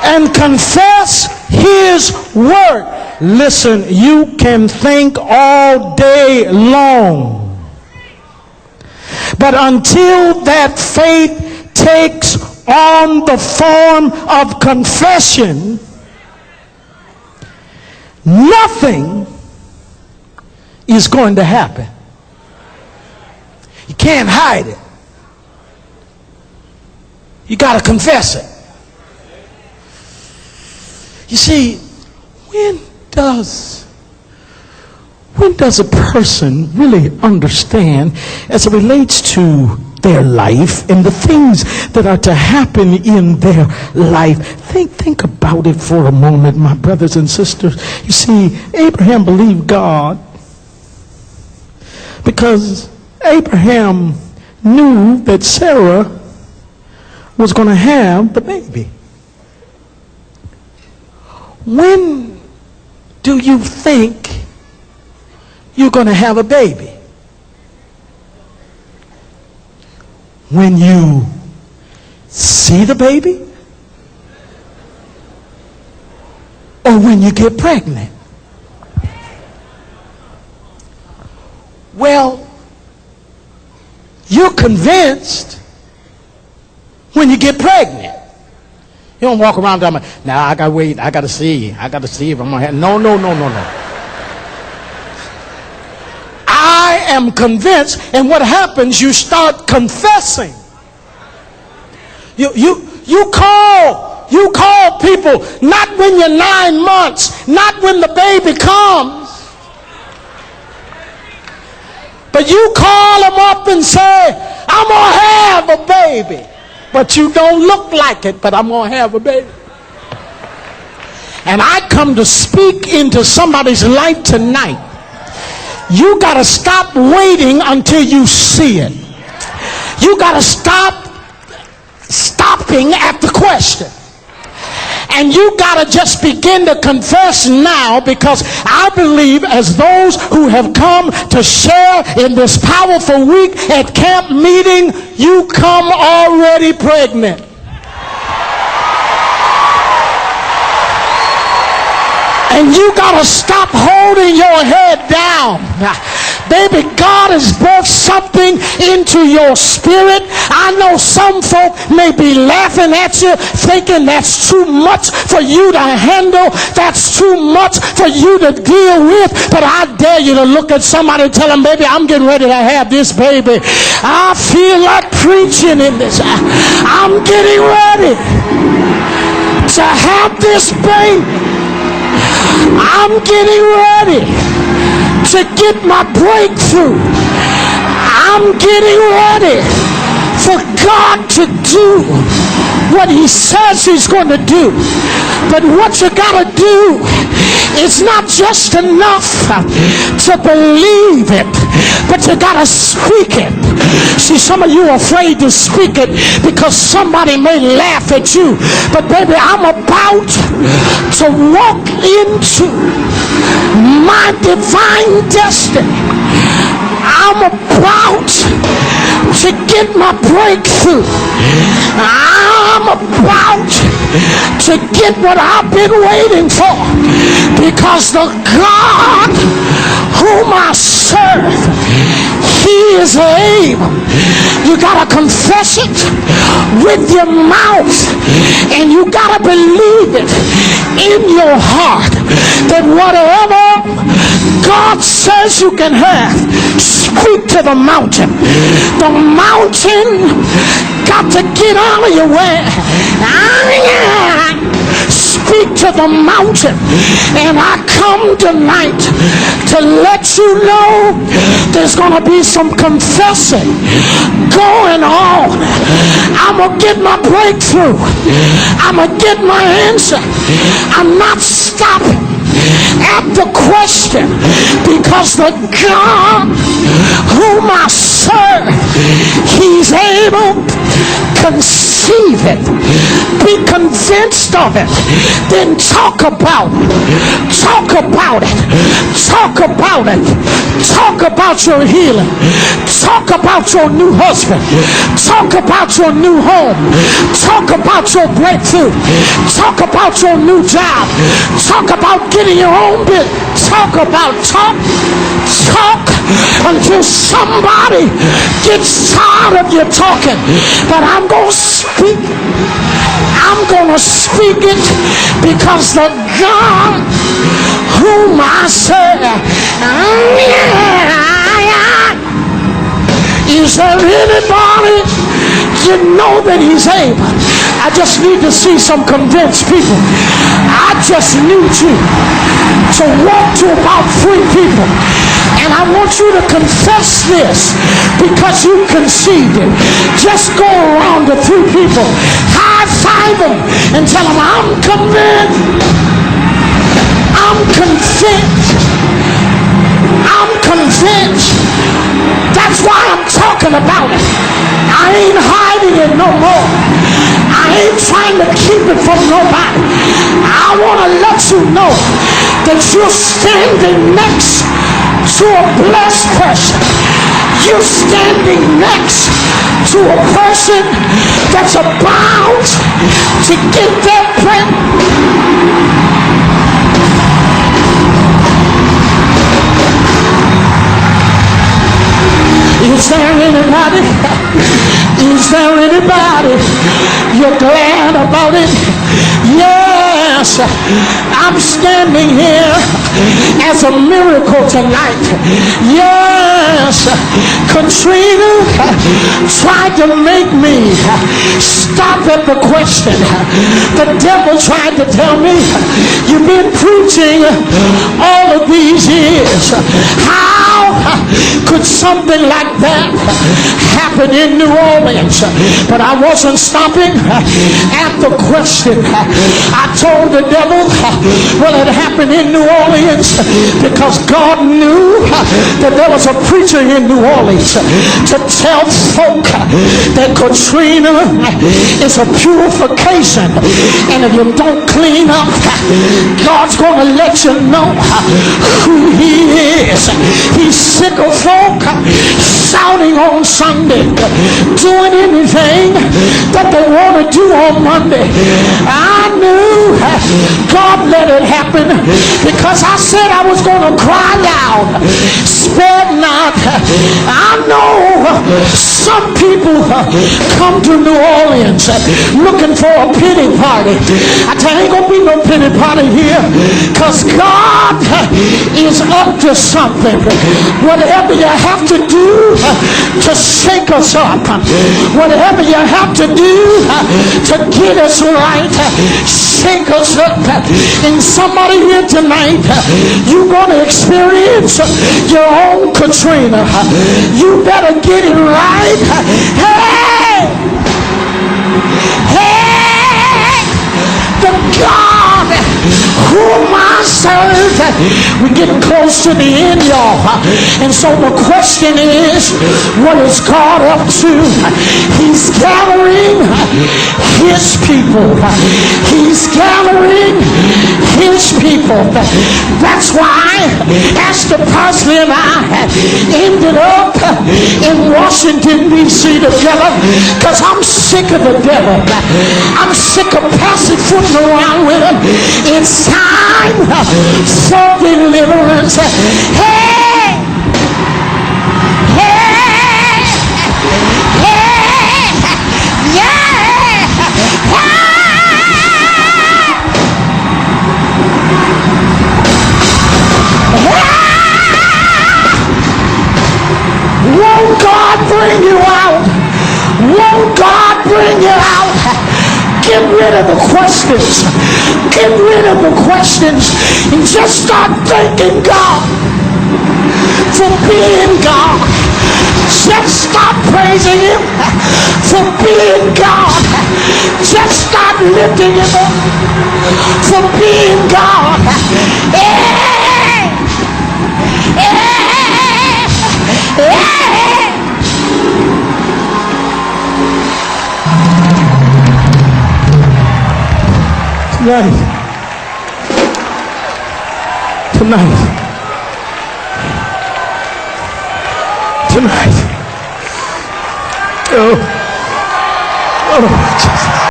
and confess his word. Listen, you can think all day long, but until that faith takes on the form of confession, nothing is going to happen. You can't hide it. You got to confess it. You see, when does a person really understand as it relates to their life and the things that are to happen in their life? Think about it for a moment, my brothers and sisters. You see, Abraham believed God because Abraham knew that Sarah was going to have the baby. When do you think you're going to have a baby? When you see the baby? Or when you get pregnant? Well, you're convinced when you get pregnant. You don't walk around talking about, now I gotta wait, I gotta see if I'm gonna have. No. I am convinced, and what happens, you start confessing. You call people, not when you're 9 months, not when the baby comes, but you call them up and say, I'm gonna have a baby. But you don't look like it, but I'm going to have a baby. And I come to speak into somebody's life tonight. You got to stop waiting until you see it. You got to stop stopping at the question. And you got to just begin to confess now, because I believe as those who have come to share in this powerful week at camp meeting, you come already pregnant. And you got to stop holding your head down. Baby, God has birthed something into your spirit. I know some folk may be laughing at you, thinking that's too much for you to handle. That's too much for you to deal with. But I dare you to look at somebody and tell them, baby, I'm getting ready to have this baby. I feel like preaching in this. I'm getting ready to have this baby. I'm getting ready to get my breakthrough. I'm getting ready for God to do what he says he's going to do. But what you got to do is not just enough to believe it, but you got to speak it. See, some of you are afraid to speak it because somebody may laugh at you. But baby, I'm about to walk into my divine destiny. I'm about to get my breakthrough. I'm about to get what I've been waiting for, because the God whom I serve, he is able. You got to confess it with your mouth, and you got to believe it in your heart that whatever God says you can have, speak to the mountain. The mountain got to get out of your way. Speak to the mountain. And I come tonight to let you know there's going to be some confessing going on. I'm going to get my breakthrough. I'm going to get my answer. I'm not stopping at the question, because the God whom I serve, he's able, receive it, be convinced of it, then talk about it. Talk about it. Talk about it. Talk about your healing. Talk about your new husband. Talk about your new home. Talk about your breakthrough. Talk about your new job. Talk about getting your own business. Talk until somebody gets tired of you talking. But I'm going to speak. I'm going to speak it because the God whom I serve, is there anybody you know that he's able? I just need to see some convinced people. I just need you to walk to about 3 people, and I want you to confess this because you conceived it. Just go around to 3 people, high five them, and tell them, I'm convinced. I'm convinced. I'm convinced. That's why I'm talking about it. I ain't hiding it no more. I ain't trying to keep it from nobody. I want to let you know that you're standing next to a blessed person. You're standing next to a person that's about to get their breath. Is there anybody? Is there anybody? You're glad about it? Yes, I'm standing here as a miracle tonight. Yes, Katrina tried to make me stop at the question. The devil tried to tell me, you've been preaching all of these years. How could something like that happen in New Orleans? But I wasn't stopping at the question. I told the devil, well, it happened in New Orleans because God knew that there was a preacher in New Orleans to tell folk that Katrina is a purification, and if you don't clean up, God's going to let you know who he is. He's sick of folk shouting on Sunday, doing anything that they want to do on Monday. I knew God let it happen because I said I was going to cry out, spare not. I know some people come to New Orleans looking for a pity party. I tell you, ain't going to be no pity party here because God is up to something. Whatever you have to do to shake us up, whatever you have to do to get us right, shake us up. And somebody here tonight, you're going to experience your own Katrina. You better get it right. Hey! Hey! The God whom I serve. We're getting close to the end, y'all. And so the question is, what is God up to? He's gathering his people. He's gathering his people. That's why Pastor Parsley and I ended up in Washington, D.C. together, because I'm sick of the devil. I'm sick of passing footing around with him. It's time for deliverance. Hey! Hey! Hey! Yeah! Won't God bring you out? Won't God bring you out? Get rid of the questions. Get rid of the questions and just start thanking God for being God. Just stop praising him for being God. Just stop lifting him up for being God. Hey! Hey! Hey! Tonight. Tonight. Tonight. Oh. Oh, Jesus.